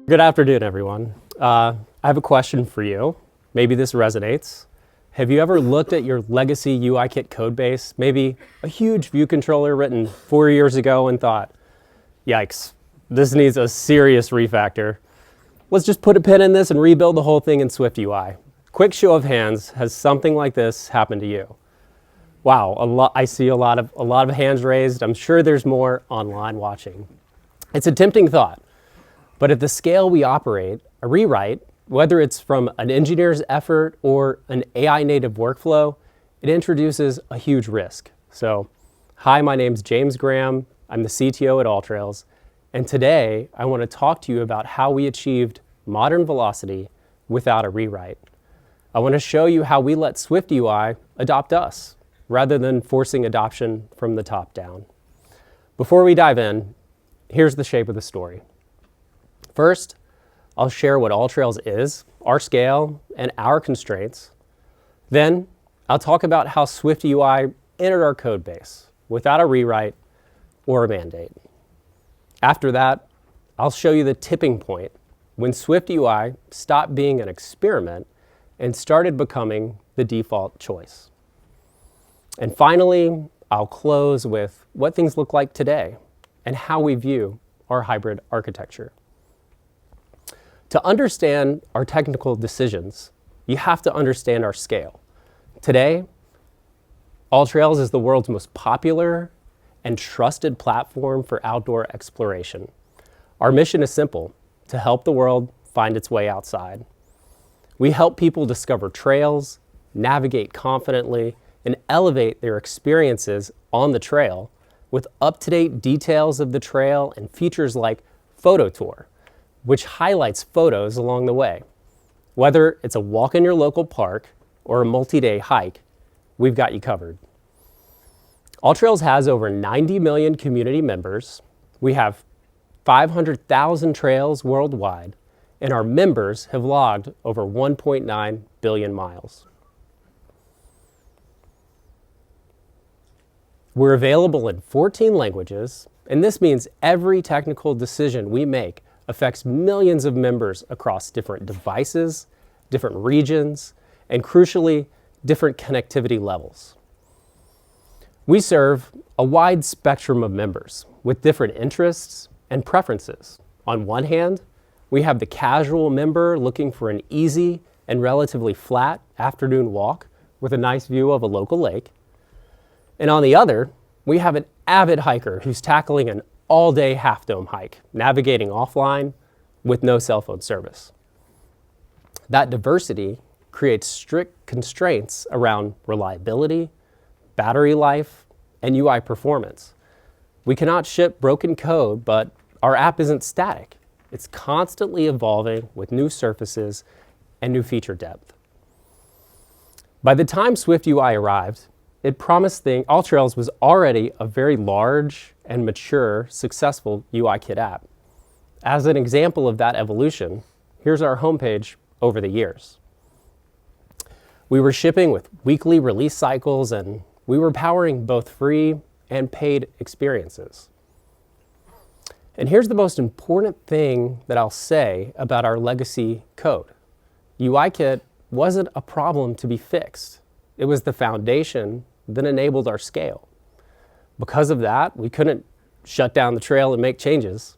Good afternoon, everyone. I have a question for you. Maybe this resonates. Have you ever looked at your legacy UIKit codebase, maybe a huge view controller written 4 years ago, and thought, yikes, this needs a serious refactor. Let's just put a pin in this and rebuild the whole thing in SwiftUI. Quick show of hands, has something like this happened to you? Wow, I see a lot of hands raised. I'm sure there's more online watching. It's a tempting thought. But at the scale we operate, a rewrite, whether it's from an engineer's effort or an AI native workflow, it introduces a huge risk. So, hi, my name's James Graham. I'm the CTO at AllTrails. And today, I want to talk to you about how we achieved modern velocity without a rewrite. I want to show you how we let SwiftUI adopt us, rather than forcing adoption from the top down. Before we dive in, here's the shape of the story. First, I'll share what AllTrails is, our scale, and our constraints. Then, I'll talk about how SwiftUI entered our code base without a rewrite or a mandate. After that, I'll show you the tipping point when SwiftUI stopped being an experiment and started becoming the default choice. And finally, I'll close with what things look like today and how we view our hybrid architecture. To understand our technical decisions, you have to understand our scale. Today, AllTrails is the world's most popular and trusted platform for outdoor exploration. Our mission is simple: to help the world find its way outside. We help people discover trails, navigate confidently, and elevate their experiences on the trail with up-to-date details of the trail and features like Photo Tour, which highlights photos along the way. Whether it's a walk in your local park or a multi-day hike, we've got you covered. AllTrails has over 90 million community members. We have 500,000 trails worldwide, and our members have logged over 1.9 billion miles. We're available in 14 languages, and this means every technical decision we make affects millions of members across different devices, different regions, and crucially, different connectivity levels. We serve a wide spectrum of members with different interests and preferences. On one hand, we have the casual member looking for an easy and relatively flat afternoon walk with a nice view of a local lake. And on the other, we have an avid hiker who's tackling an all-day Half Dome hike, navigating offline with no cell phone service. That diversity creates strict constraints around reliability, battery life, and UI performance. We cannot ship broken code, but our app isn't static. It's constantly evolving with new surfaces and new feature depth. By the time SwiftUI arrived, it promised AllTrails was already a very large and mature, successful UIKit app. As an example of that evolution, here's our homepage over the years. We were shipping with weekly release cycles, and we were powering both free and paid experiences. And here's the most important thing that I'll say about our legacy code. UIKit wasn't a problem to be fixed. It was the foundation that enabled our scale. Because of that, we couldn't shut down the trail and make changes.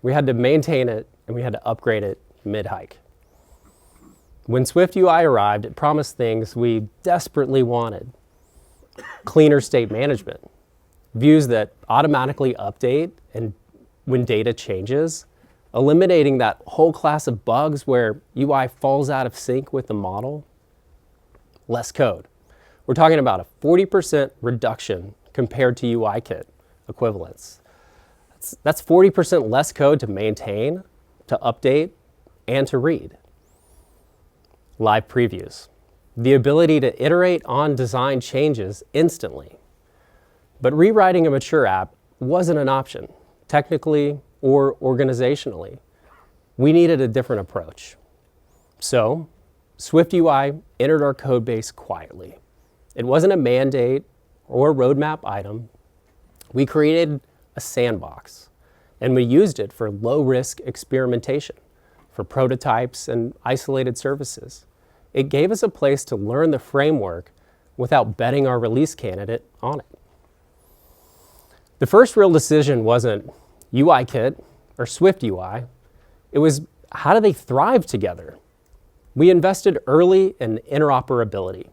We had to maintain it, and we had to upgrade it mid-hike. When SwiftUI arrived, it promised things we desperately wanted. Cleaner state management, views that automatically update and when data changes, eliminating that whole class of bugs where UI falls out of sync with the model. Less code. We're talking about a 40% reduction compared to UIKit equivalents. That's 40% less code to maintain, to update, and to read. Live previews. The ability to iterate on design changes instantly. But rewriting a mature app wasn't an option, technically or organizationally. We needed a different approach. So, SwiftUI entered our code base quietly. It wasn't a mandate or a roadmap item. We created a sandbox, and we used it for low-risk experimentation. for prototypes and isolated services. It gave us a place to learn the framework without betting our release candidate on it. The first real decision wasn't UIKit or SwiftUI. It was, how do they thrive together? We invested early in interoperability.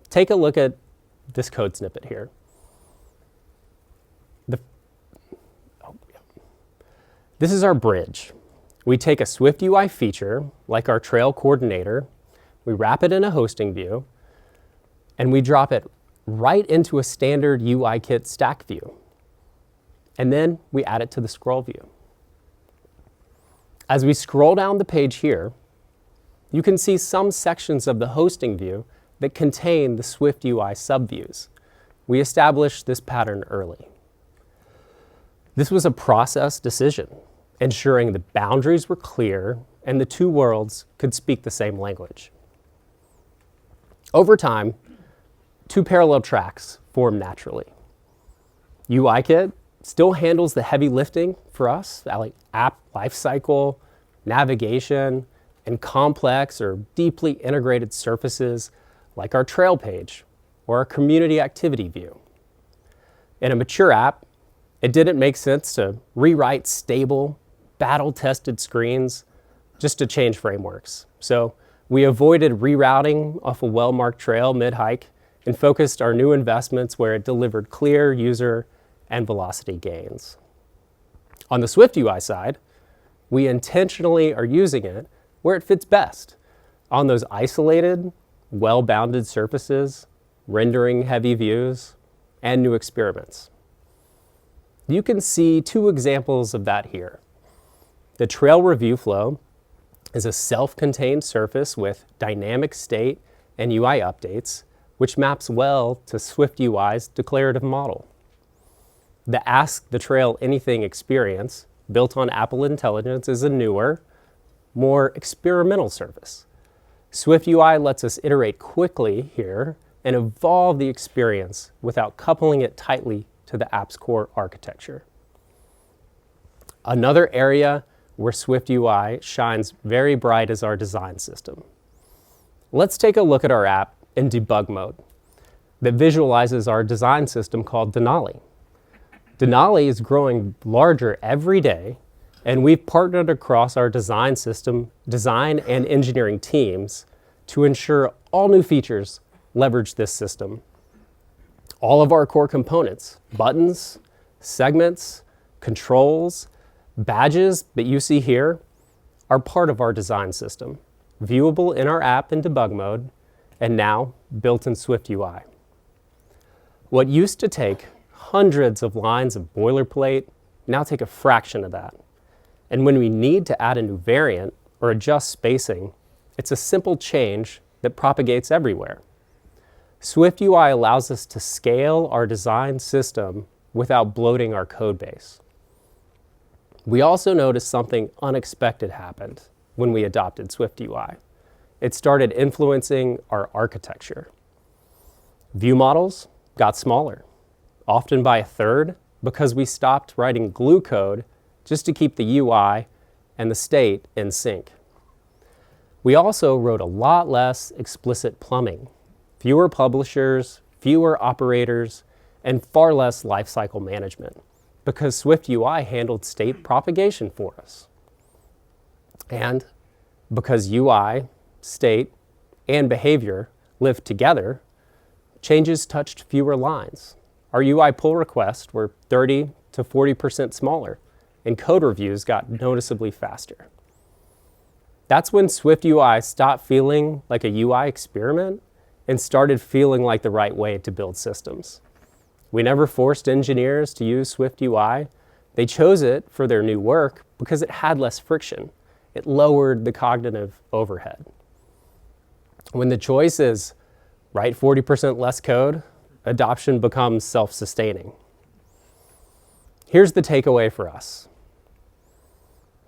Take a look at this code snippet here. This is our bridge. We take a SwiftUI feature, like our trail coordinator, we wrap it in a hosting view, and we drop it right into a standard UIKit stack view. And then we add it to the scroll view. As we scroll down the page here, you can see some sections of the hosting view that contain the SwiftUI subviews. We established this pattern early. This was a process decision, ensuring the boundaries were clear and the two worlds could speak the same language. Over time, two parallel tracks form naturally. UIKit still handles the heavy lifting for us, like app lifecycle, navigation, and complex or deeply integrated surfaces like our trail page or our community activity view. In a mature app, it didn't make sense to rewrite stable, battle-tested screens just to change frameworks. So we avoided rerouting off a well-marked trail mid-hike and focused our new investments where it delivered clear user and velocity gains. On the SwiftUI side, we intentionally are using it where it fits best, on those isolated, well-bounded surfaces, rendering heavy views, and new experiments. You can see two examples of that here. The trail review flow is a self-contained surface with dynamic state and UI updates, which maps well to SwiftUI's declarative model. The Ask the Trail Anything experience, built on Apple Intelligence, is a newer, more experimental surface. SwiftUI lets us iterate quickly here and evolve the experience without coupling it tightly to the app's core architecture. Another area where SwiftUI shines very bright is our design system. Let's take a look at our app in debug mode that visualizes our design system called Denali. Denali is growing larger every day, and we've partnered across our design and engineering teams to ensure all new features leverage this system. All of our core components, buttons, segments, controls, badges that you see here, are part of our design system, viewable in our app in debug mode, and now built in SwiftUI. What used to take hundreds of lines of boilerplate now take a fraction of that. And when we need to add a new variant or adjust spacing, it's a simple change that propagates everywhere. SwiftUI allows us to scale our design system without bloating our code base. We also noticed something unexpected happened when we adopted SwiftUI. It started influencing our architecture. View models got smaller, often by a third, because we stopped writing glue code just to keep the UI and the state in sync. We also wrote a lot less explicit plumbing, fewer publishers, fewer operators, and far less lifecycle management, because SwiftUI handled state propagation for us. And because UI, state, and behavior lived together, changes touched fewer lines. Our UI pull requests were 30 to 40% smaller, and code reviews got noticeably faster. That's when SwiftUI stopped feeling like a UI experiment and started feeling like the right way to build systems. We never forced engineers to use SwiftUI. They chose it for their new work because it had less friction. It lowered the cognitive overhead. When the choice is write 40% less code, adoption becomes self-sustaining. Here's the takeaway for us.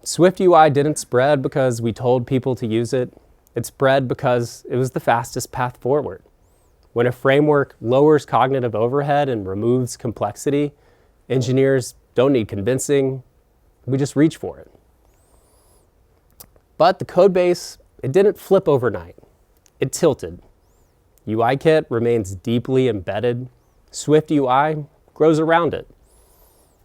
SwiftUI didn't spread because we told people to use it. It spread because it was the fastest path forward. When a framework lowers cognitive overhead and removes complexity, engineers don't need convincing. We just reach for it. But the code base, it didn't flip overnight. It tilted. UIKit remains deeply embedded. SwiftUI grows around it.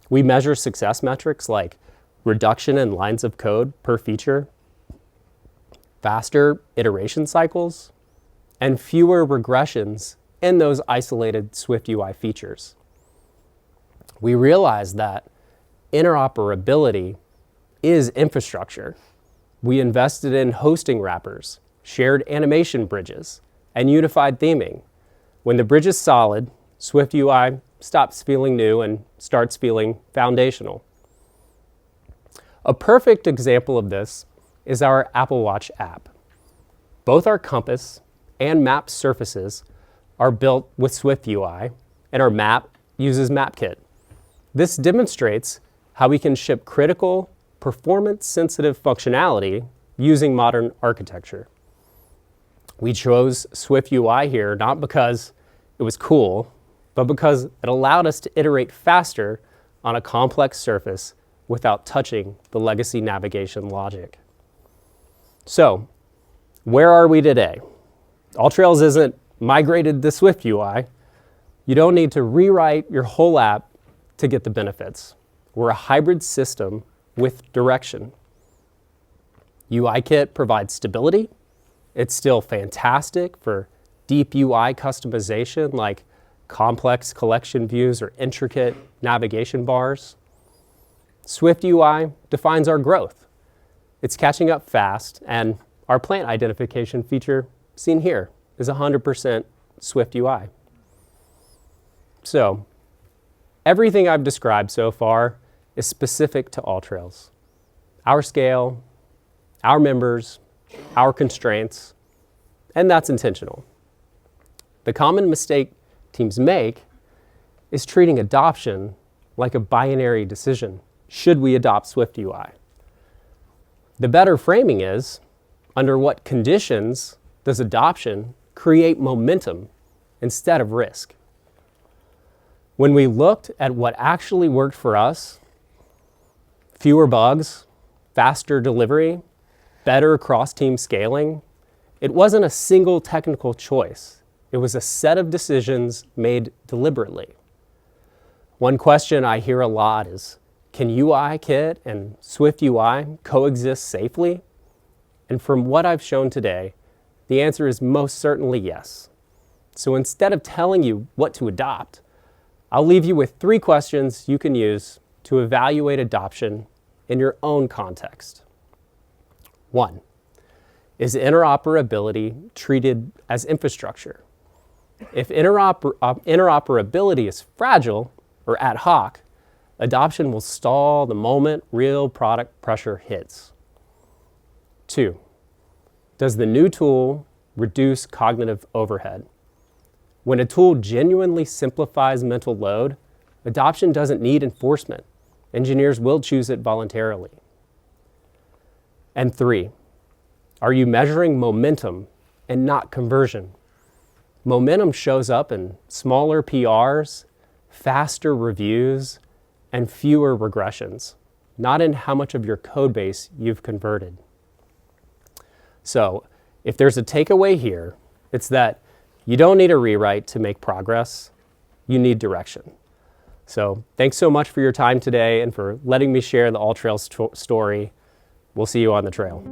We measure success metrics like reduction in lines of code per feature, faster iteration cycles, and fewer regressions in those isolated SwiftUI features. We realize that interoperability is infrastructure. We invested in hosting wrappers, shared animation bridges, and unified theming. When the bridge is solid, SwiftUI stops feeling new and starts feeling foundational. A perfect example of this is our Apple Watch app. Both our compass and map surfaces are built with SwiftUI, and our map uses MapKit. This demonstrates how we can ship critical, performance-sensitive functionality using modern architecture. We chose SwiftUI here not because it was cool, but because it allowed us to iterate faster on a complex surface without touching the legacy navigation logic. So, where are we today? AllTrails isn't migrated to SwiftUI. You don't need to rewrite your whole app to get the benefits. We're a hybrid system with direction. UIKit provides stability. It's still fantastic for deep UI customization like complex collection views or intricate navigation bars. SwiftUI defines our growth. It's catching up fast, and our plant identification feature, seen here, is 100% SwiftUI. So, everything I've described so far is specific to AllTrails. Our scale, our members, our constraints, and that's intentional. The common mistake teams make is treating adoption like a binary decision. Should we adopt SwiftUI? The better framing is, under what conditions does adoption create momentum instead of risk? When we looked at what actually worked for us, fewer bugs, faster delivery, better cross-team scaling, it wasn't a single technical choice. It was a set of decisions made deliberately. One question I hear a lot is, can UIKit and SwiftUI coexist safely? And from what I've shown today, the answer is most certainly yes. So instead of telling you what to adopt, I'll leave you with 3 questions you can use to evaluate adoption in your own context. 1, is interoperability treated as infrastructure? If interoperability is fragile or ad hoc, adoption will stall the moment real product pressure hits. 2, does the new tool reduce cognitive overhead? When a tool genuinely simplifies mental load, adoption doesn't need enforcement. Engineers will choose it voluntarily. And 3, are you measuring momentum and not conversion? Momentum shows up in smaller PRs, faster reviews, and fewer regressions, not in how much of your code base you've converted. So, if there's a takeaway here, it's that you don't need a rewrite to make progress, you need direction. So, thanks so much for your time today and for letting me share the AllTrails story. We'll see you on the trail.